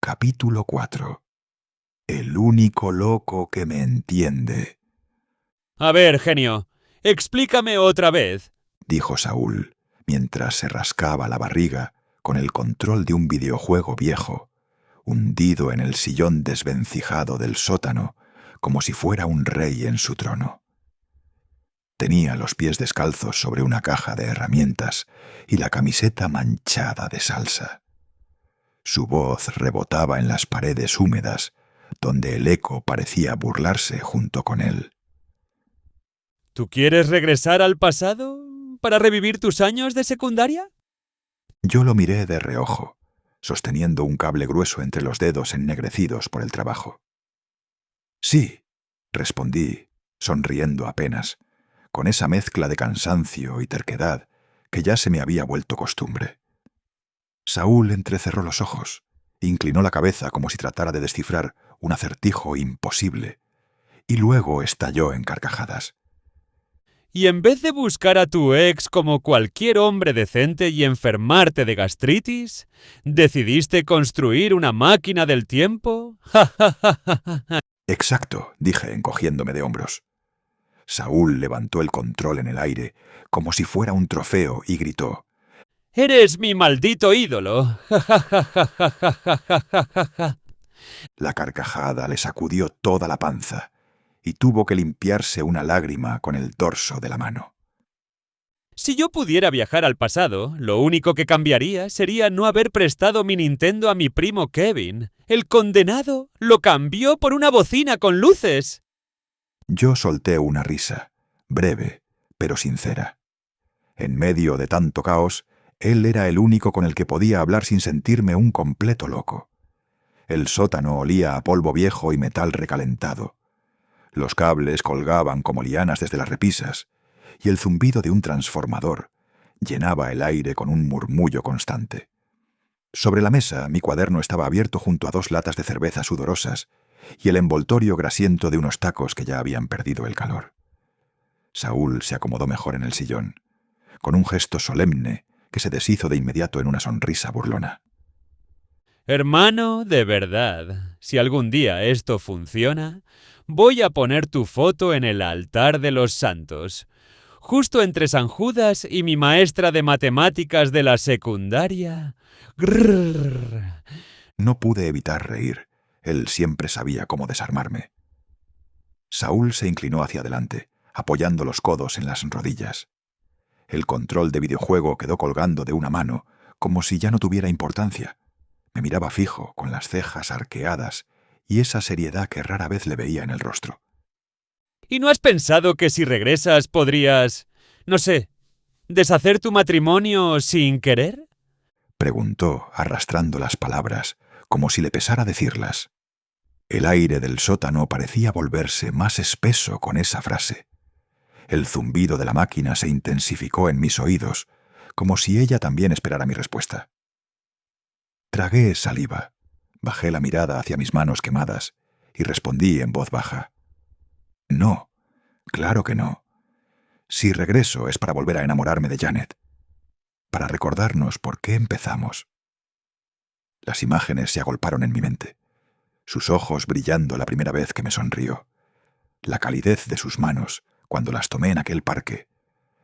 Capítulo 4. El único loco que me entiende, A ver, genio, explícame otra vez. dijo Saúl, mientras se rascaba la barriga con el control de un videojuego viejo, hundido en el sillón desvencijado del sótano, como si fuera un rey en su trono. Tenía los pies descalzos sobre una caja de herramientas y la camiseta manchada de salsa. Su voz rebotaba en las paredes húmedas, donde el eco parecía burlarse junto con él. ¿Tú quieres regresar al pasado para revivir tus años de secundaria? Yo lo miré de reojo, sosteniendo un cable grueso entre los dedos ennegrecidos por el trabajo. Sí, respondí, sonriendo apenas, con esa mezcla de cansancio y terquedad que ya se me había vuelto costumbre. Saúl entrecerró los ojos, inclinó la cabeza como si tratara de descifrar un acertijo imposible, y luego estalló en carcajadas. Y en vez de buscar a tu ex como cualquier hombre decente y enfermarte de gastritis, ¿decidiste construir una máquina del tiempo? Exacto, dije encogiéndome de hombros. Saúl levantó el control en el aire, como si fuera un trofeo, y gritó: ¡Eres mi maldito ídolo! La carcajada le sacudió toda la panza, y tuvo que limpiarse una lágrima con el dorso de la mano. Si yo pudiera viajar al pasado, lo único que cambiaría sería no haber prestado mi Nintendo a mi primo Kevin. El condenado lo cambió por una bocina con luces. Yo solté una risa, breve, pero sincera. En medio de tanto caos, él era el único con el que podía hablar sin sentirme un completo loco. El sótano olía a polvo viejo y metal recalentado. Los cables colgaban como lianas desde las repisas, y el zumbido de un transformador llenaba el aire con un murmullo constante. Sobre la mesa mi cuaderno estaba abierto junto a 2 latas de cerveza sudorosas y el envoltorio grasiento de unos tacos que ya habían perdido el calor. Saúl se acomodó mejor en el sillón, con un gesto solemne que se deshizo de inmediato en una sonrisa burlona. Hermano, de verdad, si algún día esto funciona, voy a poner tu foto en el altar de los santos, justo entre San Judas y mi maestra de matemáticas de la secundaria. Grrr. No pude evitar reír. Él siempre sabía cómo desarmarme. Saúl se inclinó hacia adelante, apoyando los codos en las rodillas. El control de videojuego quedó colgando de una mano, como si ya no tuviera importancia. Me miraba fijo, con las cejas arqueadas, y esa seriedad que rara vez le veía en el rostro. ¿Y no has pensado que si regresas podrías, no sé, deshacer tu matrimonio sin querer? Preguntó, arrastrando las palabras, como si le pesara decirlas. El aire del sótano parecía volverse más espeso con esa frase. El zumbido de la máquina se intensificó en mis oídos, como si ella también esperara mi respuesta. Tragué saliva, bajé la mirada hacia mis manos quemadas y respondí en voz baja: No, claro que no. Si regreso es para volver a enamorarme de Janet, para recordarnos por qué empezamos. Las imágenes se agolparon en mi mente, sus ojos brillando la primera vez que me sonrió, la calidez de sus manos cuando las tomé en aquel parque,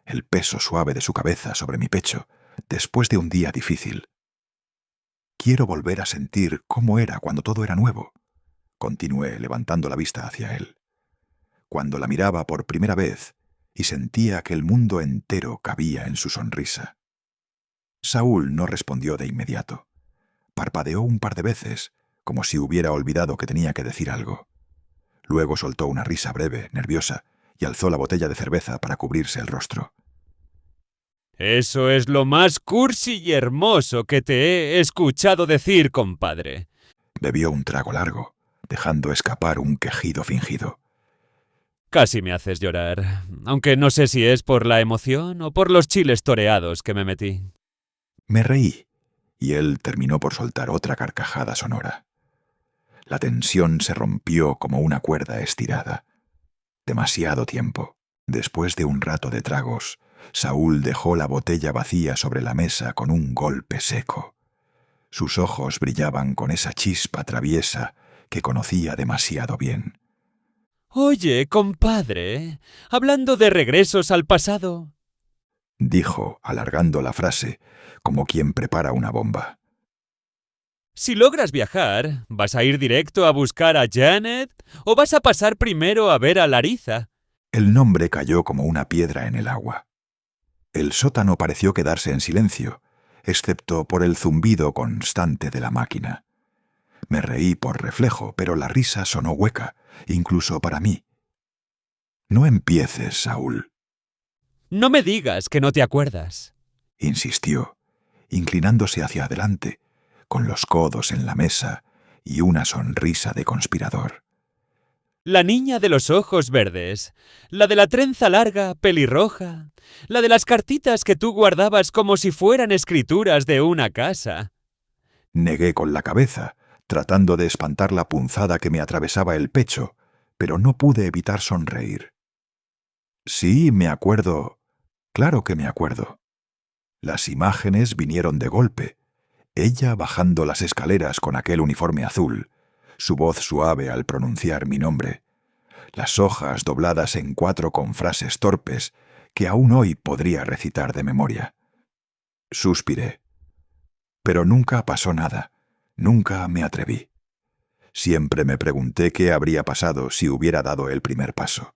el peso suave de su cabeza sobre mi pecho después de un día difícil. Quiero volver a sentir cómo era cuando todo era nuevo, continué levantando la vista hacia él. Cuando la miraba por primera vez y sentía que el mundo entero cabía en su sonrisa. Saúl no respondió de inmediato. Parpadeó un par de veces, como si hubiera olvidado que tenía que decir algo. Luego soltó una risa breve, nerviosa, y alzó la botella de cerveza para cubrirse el rostro. Eso es lo más cursi y hermoso que te he escuchado decir, compadre. Bebió un trago largo, dejando escapar un quejido fingido. Casi me haces llorar, aunque no sé si es por la emoción o por los chiles toreados que me metí. Me reí, y él terminó por soltar otra carcajada sonora. La tensión se rompió como una cuerda estirada. Demasiado tiempo. Después de un rato de tragos, Saúl dejó la botella vacía sobre la mesa con un golpe seco. Sus ojos brillaban con esa chispa traviesa que conocía demasiado bien. Oye, compadre, hablando de regresos al pasado. Dijo, alargando la frase, como quien prepara una bomba. Si logras viajar, ¿vas a ir directo a buscar a Janet o vas a pasar primero a ver a Larissa? El nombre cayó como una piedra en el agua. El sótano pareció quedarse en silencio, excepto por el zumbido constante de la máquina. Me reí por reflejo, pero la risa sonó hueca, incluso para mí. No empieces, Saúl, No me digas que no te acuerdas. insistió, inclinándose hacia adelante, con los codos en la mesa y una sonrisa de conspirador. La niña de los ojos verdes, la de la trenza larga, pelirroja, la de las cartitas que tú guardabas como si fueran escrituras de una casa. Negué con la cabeza, tratando de espantar la punzada que me atravesaba el pecho, pero no pude evitar sonreír. Sí, me acuerdo. Claro que me acuerdo. Las imágenes vinieron de golpe. Ella bajando las escaleras con aquel uniforme azul, su voz suave al pronunciar mi nombre, las hojas dobladas en 4 con frases torpes que aún hoy podría recitar de memoria. Suspiré. Pero nunca pasó nada, nunca me atreví. Siempre me pregunté qué habría pasado si hubiera dado el primer paso.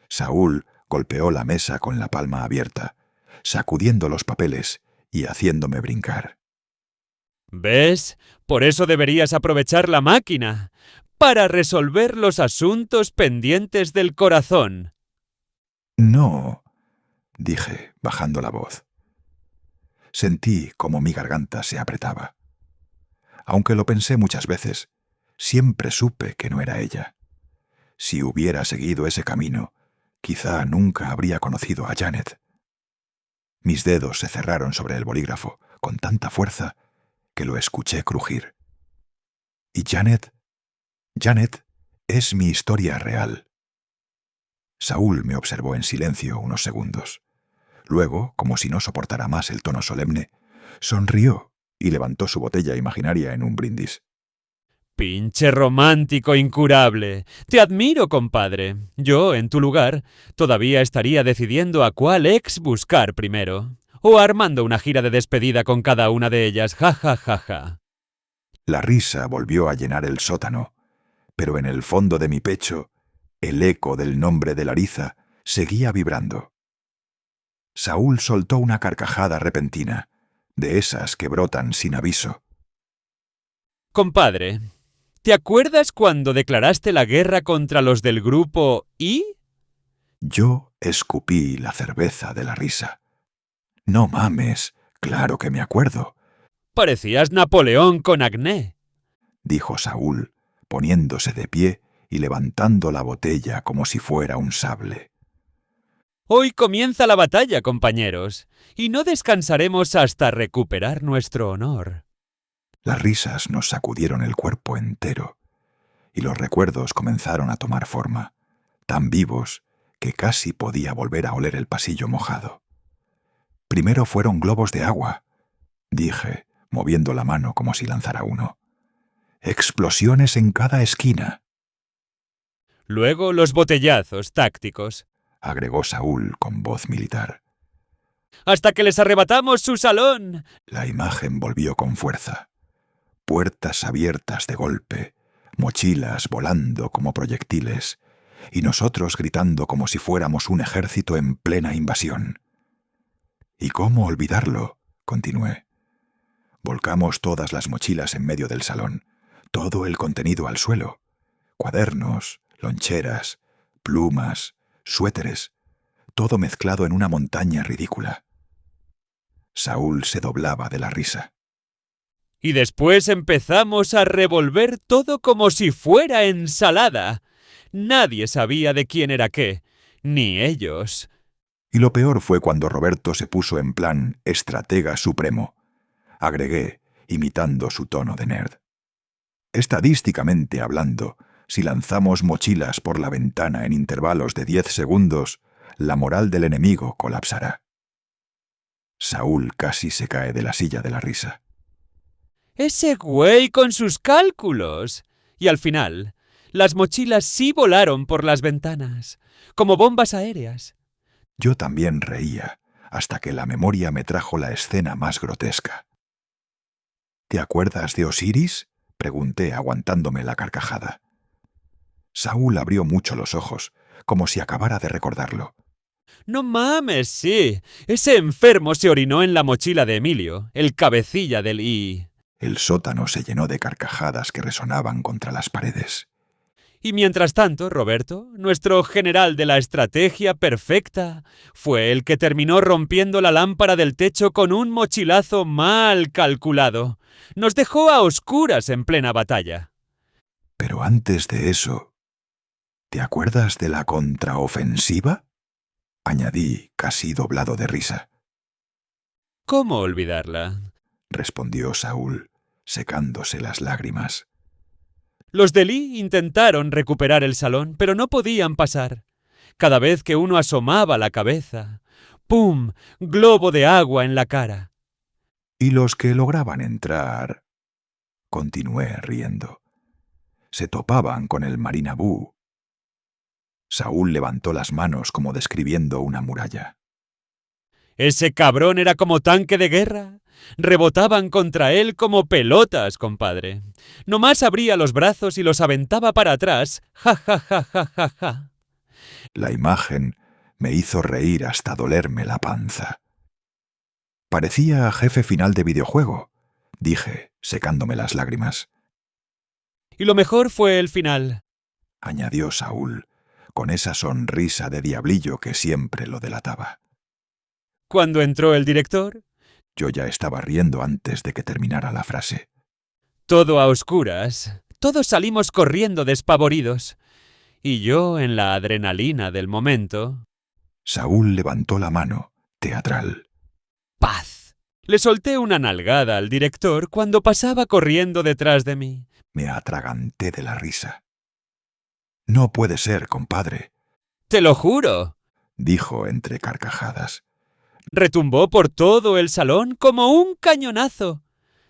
Saúl golpeó la mesa con la palma abierta, sacudiendo los papeles y haciéndome brincar. ¿Ves? Por eso deberías aprovechar la máquina, para resolver los asuntos pendientes del corazón. No, dije, bajando la voz. Sentí como mi garganta se apretaba. Aunque lo pensé muchas veces, siempre supe que no era ella. Si hubiera seguido ese camino, quizá nunca habría conocido a Janet. Mis dedos se cerraron sobre el bolígrafo con tanta fuerza que lo escuché crujir. ¿Y Janet? Janet es mi historia real. Saúl me observó en silencio unos segundos. Luego, como si no soportara más el tono solemne, sonrió y levantó su botella imaginaria en un brindis. Pinche romántico incurable. Te admiro, compadre. Yo, en tu lugar, todavía estaría decidiendo a cuál ex buscar primero. O armando una gira de despedida con cada una de ellas. Ja, ja, ja, ja. La risa volvió a llenar el sótano, pero en el fondo de mi pecho, el eco del nombre de Larissa seguía vibrando. Saúl soltó una carcajada repentina, de esas que brotan sin aviso. Compadre, ¿te acuerdas cuando declaraste la guerra contra los del grupo I? Yo escupí la cerveza de la risa. No mames, claro que me acuerdo, Parecías Napoleón con acné. dijo Saúl, poniéndose de pie y levantando la botella como si fuera un sable. Hoy comienza la batalla, compañeros, y no descansaremos hasta recuperar nuestro honor. Las risas nos sacudieron el cuerpo entero, y los recuerdos comenzaron a tomar forma, tan vivos que casi podía volver a oler el pasillo mojado. Primero fueron globos de agua, dije, moviendo la mano como si lanzara uno. Explosiones en cada esquina, Luego los botellazos tácticos, agregó Saúl con voz militar. hasta que les arrebatamos su salón. La imagen volvió con fuerza. Puertas abiertas de golpe, mochilas volando como proyectiles, y nosotros gritando como si fuéramos un ejército en plena invasión. ¿Y cómo olvidarlo? Continué. Volcamos todas las mochilas en medio del salón, todo el contenido al suelo. Cuadernos, loncheras, plumas, suéteres, todo mezclado en una montaña ridícula. Saúl se doblaba de la risa. Y después empezamos a revolver todo como si fuera ensalada. Nadie sabía de quién era qué, ni ellos. Y lo peor fue cuando Roberto se puso en plan estratega supremo. Agregué, imitando su tono de nerd. Estadísticamente hablando, si lanzamos mochilas por la ventana en intervalos de 10 segundos, la moral del enemigo colapsará. Saúl casi se cae de la silla de la risa. ¡Ese güey con sus cálculos! Y al final, las mochilas sí volaron por las ventanas, como bombas aéreas. Yo también reía, hasta que la memoria me trajo la escena más grotesca. ¿Te acuerdas de Osiris?, pregunté, aguantándome la carcajada. Saúl abrió mucho los ojos, como si acabara de recordarlo. ¡No mames, sí! Ese enfermo se orinó en la mochila de Emilio, el cabecilla del I. El sótano se llenó de carcajadas que resonaban contra las paredes. Y mientras tanto, Roberto, nuestro general de la estrategia perfecta, fue el que terminó rompiendo la lámpara del techo con un mochilazo mal calculado. Nos dejó a oscuras en plena batalla. Pero antes de eso, ¿te acuerdas de la contraofensiva?, añadí, casi doblado de risa. ¿Cómo olvidarla? Respondió Saúl, secándose las lágrimas. Los de Lee intentaron recuperar el salón, pero no podían pasar. Cada vez que uno asomaba la cabeza, ¡pum!, globo de agua en la cara. Y los que lograban entrar, continué riendo, se topaban con el Marinabú. Saúl levantó las manos como describiendo una muralla. Ese cabrón era como tanque de guerra. Rebotaban contra él como pelotas, compadre. Nomás abría los brazos y los aventaba para atrás. Ja, ja, ja, ja, ja, ja. La imagen me hizo reír hasta dolerme la panza. Parecía jefe final de videojuego, dije, secándome las lágrimas. Y lo mejor fue el final, Añadió Saúl, con esa sonrisa de diablillo que siempre lo delataba. cuando entró el director, Yo ya estaba riendo antes de que terminara la frase. todo a oscuras. Todos salimos corriendo despavoridos. Y yo, en la adrenalina del momento, Saúl levantó la mano, teatral. ¡paz! Le solté una nalgada al director cuando pasaba corriendo detrás de mí. Me atraganté de la risa. No puede ser, compadre, ¡Te lo juro! dijo entre carcajadas. Retumbó por todo el salón como un cañonazo.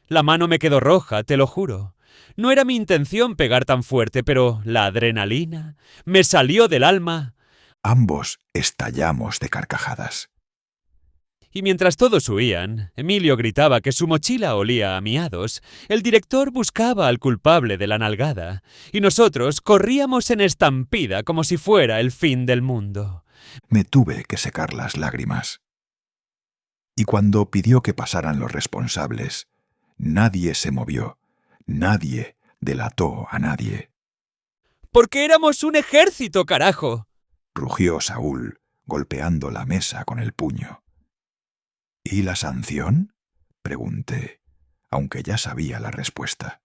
La mano me quedó roja, te lo juro. No era mi intención pegar tan fuerte, pero la adrenalina me salió del alma. Ambos estallamos de carcajadas. Y mientras todos huían, Emilio gritaba que su mochila olía a miados, el director buscaba al culpable de la nalgada, y nosotros corríamos en estampida como si fuera el fin del mundo. Me tuve que secar las lágrimas. Y cuando pidió que pasaran los responsables, nadie se movió, nadie delató a nadie. ¡Porque éramos un ejército, carajo! Rugió Saúl, golpeando la mesa con el puño. ¿Y la sanción?, pregunté, aunque ya sabía la respuesta.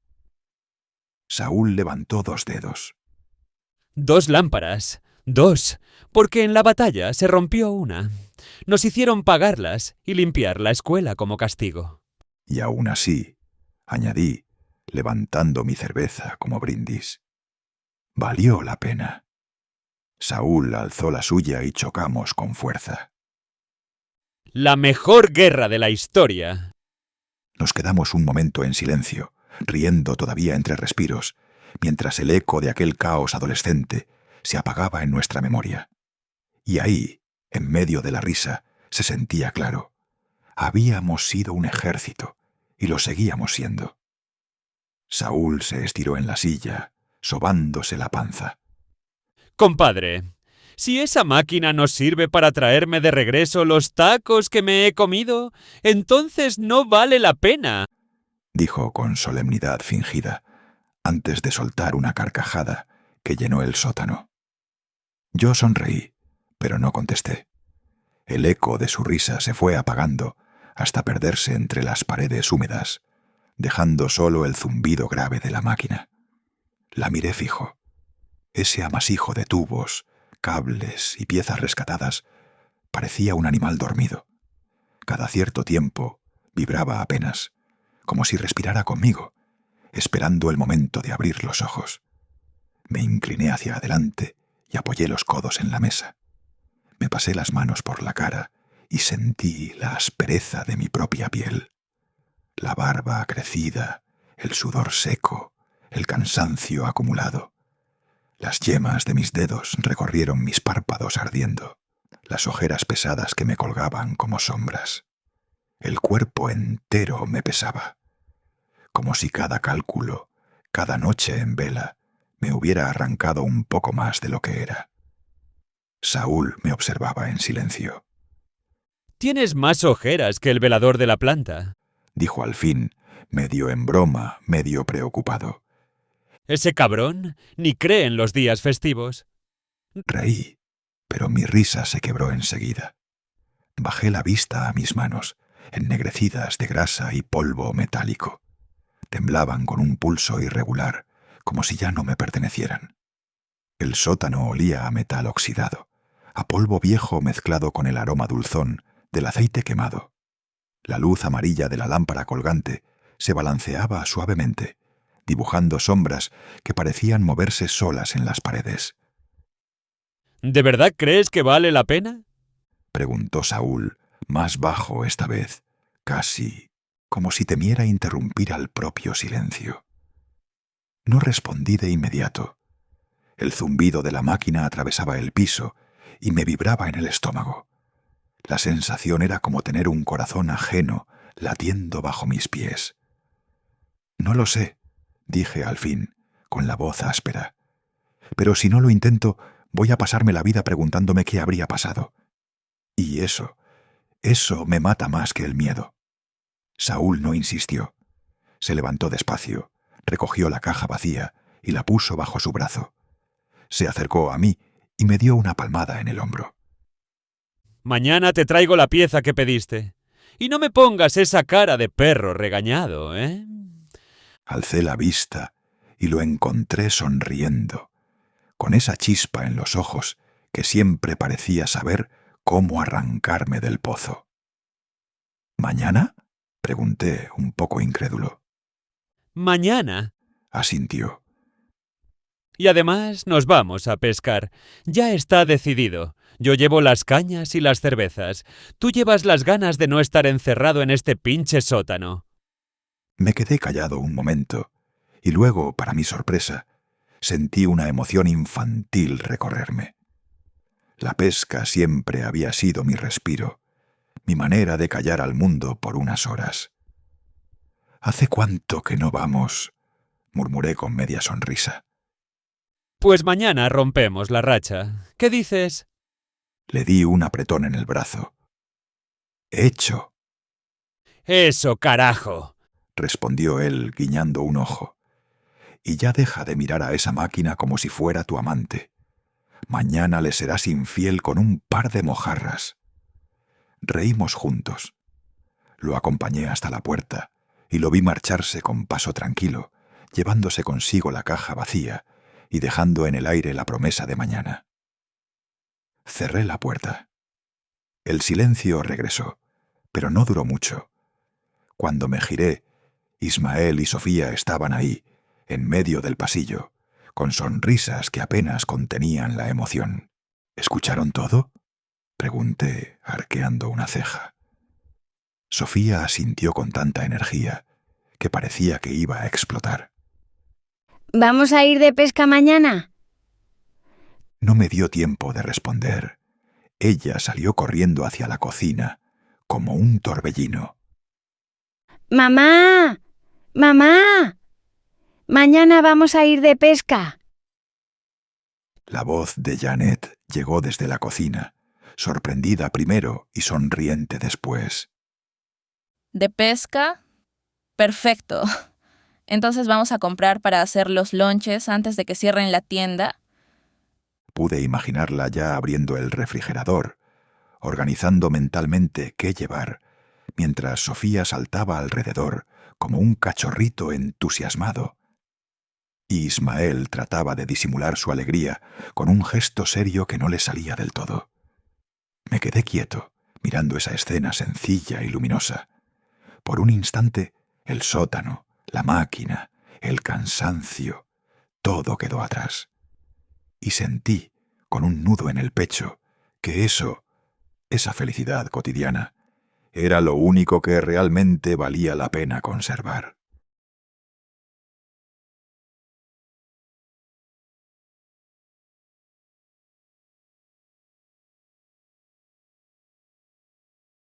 Saúl levantó 2 dedos. 2 lámparas. 2. Porque en la batalla se rompió una. Nos hicieron pagarlas y limpiar la escuela como castigo. Y aún así, añadí, levantando mi cerveza como brindis, valió la pena. Saúl alzó la suya y chocamos con fuerza. La mejor guerra de la historia. Nos quedamos un momento en silencio, riendo todavía entre respiros, mientras el eco de aquel caos adolescente se apagaba en nuestra memoria. Y ahí, en medio de la risa, se sentía claro. Habíamos sido un ejército, y lo seguíamos siendo. Saúl se estiró en la silla, sobándose la panza. Compadre, si esa máquina nos sirve para traerme de regreso los tacos que me he comido, entonces no vale la pena, dijo con solemnidad fingida, antes de soltar una carcajada que llenó el sótano. Yo sonreí, pero no contesté. El eco de su risa se fue apagando hasta perderse entre las paredes húmedas, dejando solo el zumbido grave de la máquina. La miré fijo. Ese amasijo de tubos, cables y piezas rescatadas parecía un animal dormido. Cada cierto tiempo vibraba apenas, como si respirara conmigo, esperando el momento de abrir los ojos. Me incliné hacia adelante y apoyé los codos en la mesa. Me pasé las manos por la cara y sentí la aspereza de mi propia piel. La barba crecida el sudor seco, el cansancio acumulado. Las yemas de mis dedos recorrieron mis párpados ardiendo, las ojeras pesadas que me colgaban como sombras. El cuerpo entero me pesaba, como si cada cálculo, cada noche en vela, me hubiera arrancado un poco más de lo que era. Saúl me observaba en silencio. Tienes más ojeras que el velador de la planta, Dijo al fin, medio en broma, medio preocupado. ese cabrón ni cree en los días festivos. Reí, pero mi risa se quebró enseguida. Bajé la vista a mis manos, ennegrecidas de grasa y polvo metálico. Temblaban con un pulso irregular, como si ya no me pertenecieran. El sótano olía a metal oxidado, a polvo viejo mezclado con el aroma dulzón del aceite quemado. La luz amarilla de la lámpara colgante se balanceaba suavemente, dibujando sombras que parecían moverse solas en las paredes. ¿De verdad crees que vale la pena? Preguntó Saúl, más bajo esta vez, casi como si temiera interrumpir al propio silencio. No respondí de inmediato. El zumbido de la máquina atravesaba el piso y me vibraba en el estómago. La sensación era como tener un corazón ajeno latiendo bajo mis pies. No lo sé, dije al fin, con la voz áspera. Pero si no lo intento, voy a pasarme la vida preguntándome qué habría pasado. Y eso me mata más que el miedo. Saúl no insistió. Se levantó despacio, recogió la caja vacía y la puso bajo su brazo. Se acercó a mí y me dio una palmada en el hombro. Mañana te traigo la pieza que pediste. Y no me pongas esa cara de perro regañado, ¿eh? Alcé la vista y lo encontré sonriendo, con esa chispa en los ojos que siempre parecía saber cómo arrancarme del pozo. ¿Mañana?, pregunté, un poco incrédulo. Mañana. Asintió. Y además nos vamos a pescar. Ya está decidido. Yo llevo las cañas y las cervezas. Tú llevas las ganas de no estar encerrado en este pinche sótano. Me quedé callado un momento, y luego, para mi sorpresa, sentí una emoción infantil recorrerme. La pesca siempre había sido mi respiro, mi manera de callar al mundo por unas horas. «¿Hace cuánto que no vamos?», murmuré con media sonrisa. Pues mañana rompemos la racha. ¿Qué dices? Le di un apretón en el brazo. «Hecho», ¡Eso, carajo! respondió él, guiñando un ojo. «Y ya deja de mirar a esa máquina como si fuera tu amante. Mañana le serás infiel con un par de mojarras». Reímos juntos. Lo acompañé hasta la puerta y lo vi marcharse con paso tranquilo, llevándose consigo la caja vacía y dejando en el aire la promesa de mañana. Cerré la puerta. El silencio regresó, pero no duró mucho. Cuando me giré, Ismael y Sofía estaban ahí, en medio del pasillo, con sonrisas que apenas contenían la emoción. ¿Escucharon todo?, pregunté, arqueando una ceja. Sofía asintió con tanta energía que parecía que iba a explotar. ¿Vamos a ir de pesca mañana? No me dio tiempo de responder. Ella salió corriendo hacia la cocina, como un torbellino. ¡Mamá! ¡Mamá! Mañana vamos a ir de pesca. La voz de Janet llegó desde la cocina, sorprendida primero y sonriente después. ¿De pesca? Perfecto. Entonces vamos a comprar para hacer los lonches antes de que cierren la tienda. Pude imaginarla ya abriendo el refrigerador, organizando mentalmente qué llevar, mientras Sofía saltaba alrededor como un cachorrito entusiasmado. Y Ismael trataba de disimular su alegría con un gesto serio que no le salía del todo. Me quedé quieto, mirando esa escena sencilla y luminosa. Por un instante, el sótano, la máquina, el cansancio, todo quedó atrás. Y sentí, con un nudo en el pecho, que esa felicidad cotidiana, era lo único que realmente valía la pena conservar.